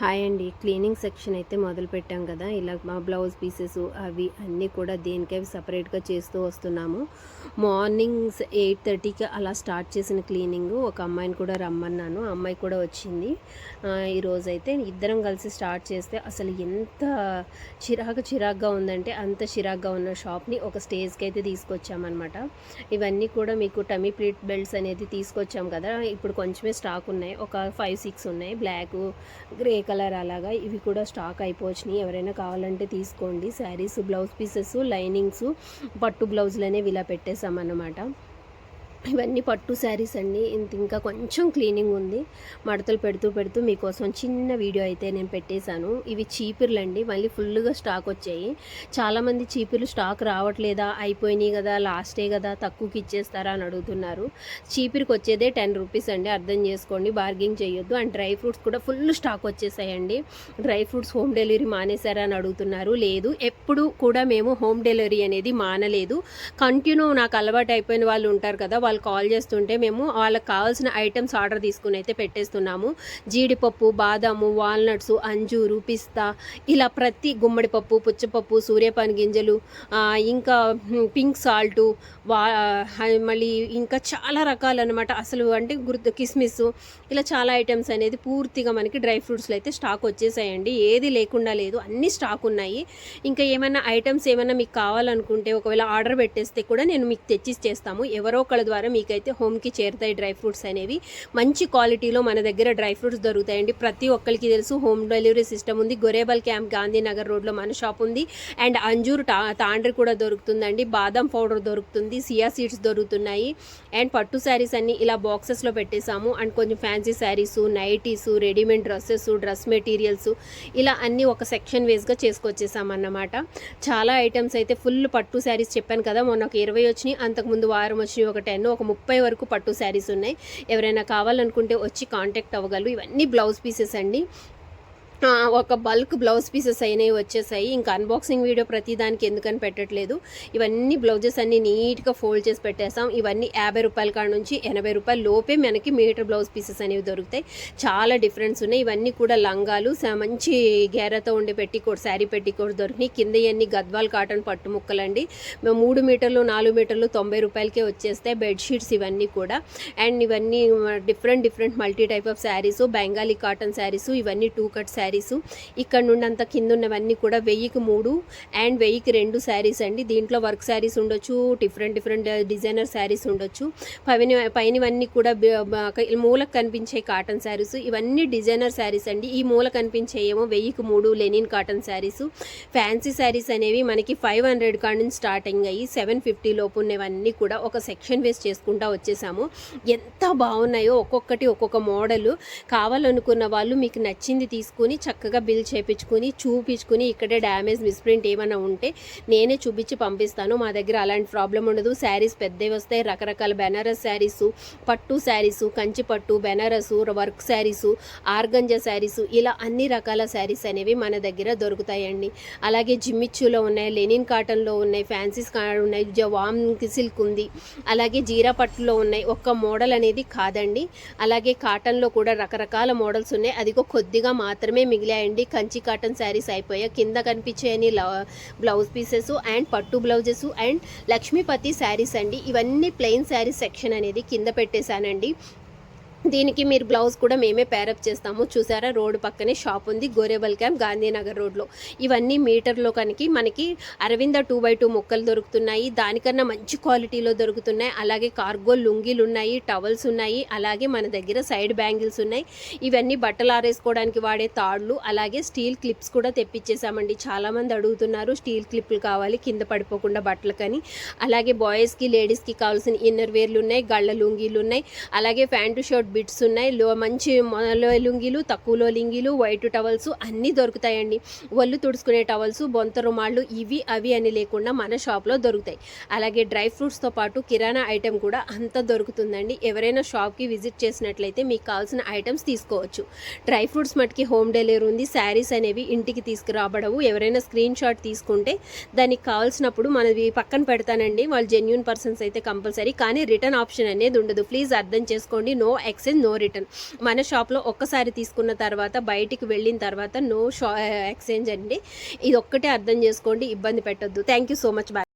Hi అండి. Cleaning section అయితే మొదలుపెట్టాం కదా! ఇలా మా బ్లౌజ్ పీసెస్ అవి అన్నీ కూడా దేనికవి సపరేట్‌గా చేస్తూ వస్తున్నాము. మార్నింగ్స్ 8:30కి అలా స్టార్ట్ చేసిన క్లీనింగు. ఒక అమ్మాయిని కూడా రమ్మన్నాను. అమ్మాయి కూడా వచ్చింది. ఈరోజైతే ఇద్దరం కలిసి స్టార్ట్ చేస్తే అసలు ఎంత చిరాకుగా ఉందంటే అంత చిరాకుగా ఉన్న షాప్‌ని ఒక స్టేజ్‌కి అయితే తీసుకొచ్చామన్నమాట. ఇవన్నీ కూడా మీకు టమీ ప్లీట్ బెల్ట్స్ అనేది తీసుకొచ్చాం కదా! ఇప్పుడు కొంచెమే స్టాక్ ఉన్నాయి. ఒక 5, 6 ఉన్నాయి. బ్లాకు, గ్రే కలర్ అలాగా ఇవి కూడా స్టాక్ అయిపోచ్చినాయి. ఎవరైనా కావాలంటే తీసుకోండి. శారీస్, బ్లౌజ్ పీసెస్, లైనింగ్స్, పట్టు బ్లౌజులు అనేవి ఇలా పెట్టేసామన్నమాట. ఇవన్నీ పట్టు శారీస్ అండి. ఇంకా కొంచెం క్లీనింగ్ ఉంది. మడతలు పెడుతూ మీకోసం చిన్న వీడియో అయితే నేను పెట్టేశాను. ఇవి చీపిర్లండి. మళ్ళీ ఫుల్గా స్టాక్ వచ్చాయి. చాలామంది చీపిర్లు స్టాక్ రావట్లేదా, అయిపోయినాయి కదా, లాస్టే కదా, తక్కువకి ఇచ్చేస్తారా అని అడుగుతున్నారు. చీపిరికి వచ్చేదే 10 రూపీస్ అండి, అర్థం చేసుకోండి. బార్గింగ్ చేయొద్దు. అండ్ డ్రై ఫ్రూట్స్ కూడా ఫుల్ స్టాక్ వచ్చేసాయండి. డ్రై ఫ్రూట్స్ హోమ్ డెలివరీ మానేశారా అని అడుగుతున్నారు. లేదు, ఎప్పుడు కూడా మేము హోమ్ డెలివరీ అనేది మానలేదు. కంటిన్యూ నాకు అలవాటు అయిపోయిన వాళ్ళు ఉంటారు కదా, వాళ్ళు కాల్ చేస్తుంటే మేము వాళ్ళకి కావాల్సిన ఐటమ్స్ ఆర్డర్ తీసుకుని అయితే పెట్టేస్తున్నాము. జీడిపప్పు, బాదాము, వాల్నట్స్, అంజూరు, పిస్తా, ఇలా ప్రతి గుమ్మడి పప్పు, పుచ్చపప్పు, సూర్యపాన్ గింజలు, ఇంకా పింక్ సాల్టు, మళ్ళీ ఇంకా చాలా రకాలన్నమాట. అసలు అంటే కిస్మిస్, ఇలా చాలా ఐటమ్స్ అనేది పూర్తిగా మనకి డ్రై ఫ్రూట్స్లో అయితే స్టాక్ వచ్చేసాయండి. ఏది లేకుండా లేదు, అన్ని స్టాక్ ఉన్నాయి. ఇంకా ఏమైనా ఐటమ్స్ ఏమైనా మీకు కావాలనుకుంటే ఒకవేళ ఆర్డర్ పెట్టేస్తే కూడా నేను మీకు తెచ్చిచ్చేస్తాము. ఎవరో ఒకళ్ళ ద్వారా మీకైతే హోమ్కి చేరుతాయి డ్రై ఫ్రూట్స్ అనేవి. మంచి క్వాలిటీలో మన దగ్గర డ్రై ఫ్రూట్స్ దొరుకుతాయండి. ప్రతి ఒక్కరికి తెలుసు హోమ్ డెలివరీ సిస్టమ్ ఉంది. గొరేబల్ క్యాంప్, గాంధీనగర్ రోడ్లో మన షాప్ ఉంది. అండ్ అంజూరు తాండ్రి కూడా దొరుకుతుందండి. బాదం పౌడర్ దొరుకుతుంది. సియా సీడ్స్ దొరుకుతున్నాయి. అండ్ పట్టు శారీస్ అన్ని ఇలా బాక్సెస్లో పెట్టేసాము. అండ్ కొంచెం fancy saris, nighties, readymade dresses, dress materials, ఇలా అన్నీ ఒక సెక్షన్ వేస్గా చేసుకొచ్చేసామన్నమాట. చాలా ఐటమ్స్ అయితే ఫుల్ పట్టు శారీస్ చెప్పాను కదా, మొన్న ఒక 20 వచ్చినాయి, అంతకుముందు వారం వచ్చినాయి ఒక 10, ఒక 30 వరకు పట్టు శారీస్ ఉన్నాయి. ఎవరైనా కావాలనుకుంటే వచ్చి కాంటాక్ట్ అవ్వగలరు. ఇవన్నీ బ్లౌజ్ పీసెస్ అండి. ఒక బల్క్ బ్లౌజ్ పీసెస్ అయినవి వచ్చేసాయి. ఇంకా అన్బాక్సింగ్ వీడియో ప్రతిదానికి ఎందుకని పెట్టట్లేదు. ఇవన్నీ బ్లౌజెస్ అన్నీ నీట్గా ఫోల్డ్ చేసి పెట్టేసాం. ఇవన్నీ 50 రూపాయల కాడ నుంచి 80 రూపాయల లోపే మనకి మీటర్ బ్లౌజ్ పీసెస్ అనేవి దొరుకుతాయి. చాలా డిఫరెన్స్ ఉన్నాయి. ఇవన్నీ కూడా లంగాలు, మంచి గేరతో ఉండే పెట్టికోట్, శారీ పెట్టికోట్ దొరికినాయి. కింద ఇవన్నీ గద్వాల్ కాటన్ పట్టు ముక్కలండి. 3 మీటర్లు 4 మీటర్లు 90 రూపాయలకే వచ్చేస్తాయి. బెడ్షీట్స్ ఇవన్నీ కూడా. అండ్ ఇవన్నీ different multi type of saris, Bengali cotton saris, ఇవన్నీ 2 కట్ శారీస్. ఇక్కడ నుండి అంత కింద ఉన్నవన్నీ కూడా 1000కి 3 అండ్ 1000కి 2 శారీస్ అండి. దీంట్లో వర్క్ శారీస్ ఉండొచ్చు, డిఫరెంట్ డిజైనర్ శారీస్ ఉండొచ్చు. పైనవన్నీ కూడా మూలకు కనిపించే కాటన్ శారీస్, ఇవన్నీ డిజైనర్ శారీస్ అండి. ఈ మూల కనిపించేయేమో 1000కి 3 linen cotton saris. Fancy saris అనేవి మనకి 500 కాడ నుంచి స్టార్టింగ్ అయ్యి 750 లోపు ఉన్నవన్నీ కూడా ఒక సెక్షన్ వేస్ చేసుకుంటా వచ్చేసాము. ఎంత బాగున్నాయో ఒక్కొక్కటి ఒక్కొక్క మోడల్. కావాలనుకున్న వాళ్ళు మీకు నచ్చింది తీసుకుని చక్కగా బిల్ చేయించుకుని చూపించుకుని ఇక్కడే డ్యామేజ్, మిస్ప్రింట్ ఏమైనా ఉంటే నేనే చూపించి పంపిస్తాను. మా దగ్గర అలాంటి ప్రాబ్లం ఉండదు. శారీస్ పెద్దవి వస్తాయి. రకరకాల బెనారస్ శారీసు, పట్టు శారీసు, కంచి పట్టు, బెనారసు, వర్క్ శారీసు, ఆర్గంజా శారీసు, ఇలా అన్ని రకాల శారీస్ అనేవి మన దగ్గర దొరుకుతాయండి. అలాగే జిమ్మిచ్చులో ఉన్నాయి, లెనిన్ కాటన్లో ఉన్నాయి, ఫ్యాన్సీస్ ఉన్నాయి, వామ్ సిల్క్ ఉంది, అలాగే జీరా పట్టులో ఉన్నాయి. ఒక్క మోడల్ అనేది కాదండి. అలాగే కాటన్లో కూడా రకరకాల మోడల్స్ ఉన్నాయి. అదిగో కొద్దిగా మాత్రమే మిగిలాయండి. కంచి కాటన్ శారీస్ అయిపోయాయి. కింద కనిపించేయని బ్లౌజ్ పీసెస్ అండ్ పట్టు బ్లౌజెస్ అండ్ లక్ష్మీపతి శారీస్ అండి. ఇవన్నీ ప్లెయిన్ శారీస్ సెక్షన్ అనేది కింద పెట్టేశానండి. దీనికి మీరు బ్లౌజ్ కూడా మేమే పేరప్ చేస్తాము. చూసారా, రోడ్డు పక్కనే షాప్ ఉంది, గోరేబల్ క్యాంప్, గాంధీనగర్ రోడ్లో. ఇవన్నీ మీటర్లో కనుక మనకి అరవింద 2x2 ముక్కలు దొరుకుతున్నాయి. దానికన్నా మంచి క్వాలిటీలో దొరుకుతున్నాయి. అలాగే కార్గో లుంగీలు ఉన్నాయి, టవల్స్ ఉన్నాయి, అలాగే మన దగ్గర సైడ్ బ్యాంగిల్స్ ఉన్నాయి. ఇవన్నీ బట్టలు ఆరేసుకోవడానికి వాడే తాళ్ళు, అలాగే స్టీల్ క్లిప్స్ కూడా తెప్పించేసామండి. చాలామంది అడుగుతున్నారు స్టీల్ క్లిప్లు కావాలి కింద పడిపోకుండా బట్టలకని. అలాగే బాయ్స్కి, లేడీస్కి కావాల్సిన ఇన్నర్ వేర్లు ఉన్నాయి, గళ్ళ లుంగీలు ఉన్నాయి, అలాగే ప్యాంటు షర్ట్ బిట్స్ ఉన్నాయి. మంచి లుంగీలు, తక్కువలో లింగీలు, వైట్ టవల్స్ అన్నీ దొరుకుతాయండి. ఒళ్ళు తుడుచుకునే టవల్స్, బొంత రుమాళ్ళు, ఇవి అవి అని లేకుండా మన షాప్లో దొరుకుతాయి. అలాగే డ్రై ఫ్రూట్స్తో పాటు కిరాణా ఐటెం కూడా అంత దొరుకుతుందండి. ఎవరైనా షాప్కి విజిట్ చేసినట్లయితే మీకు కావాల్సిన ఐటమ్స్ తీసుకోవచ్చు. డ్రై ఫ్రూట్స్ మటుకి హోమ్ డెలివరీ ఉంది. శారీస్ అనేవి ఇంటికి తీసుకురాబడవు. ఎవరైనా స్క్రీన్ షాట్ తీసుకుంటే దానికి కావాల్సినప్పుడు మనది పక్కన పెడతానండి. వాళ్ళు జెన్యూన్ పర్సన్స్ అయితే కంపల్సరీ, కానీ రిటర్న్ ఆప్షన్ అనేది ఉండదు. ప్లీజ్ అర్థం చేసుకోండి. No exchange, no return. మన షాప్లో ఒక్కసారి తీసుకున్న తర్వాత బయటికి వెళ్ళిన తర్వాత నో ఎక్స్చేంజ్ అండి. ఇది ఒక్కటే అర్థం చేసుకోండి, ఇబ్బంది పెట్టొద్దు. Thank you so much. Bye.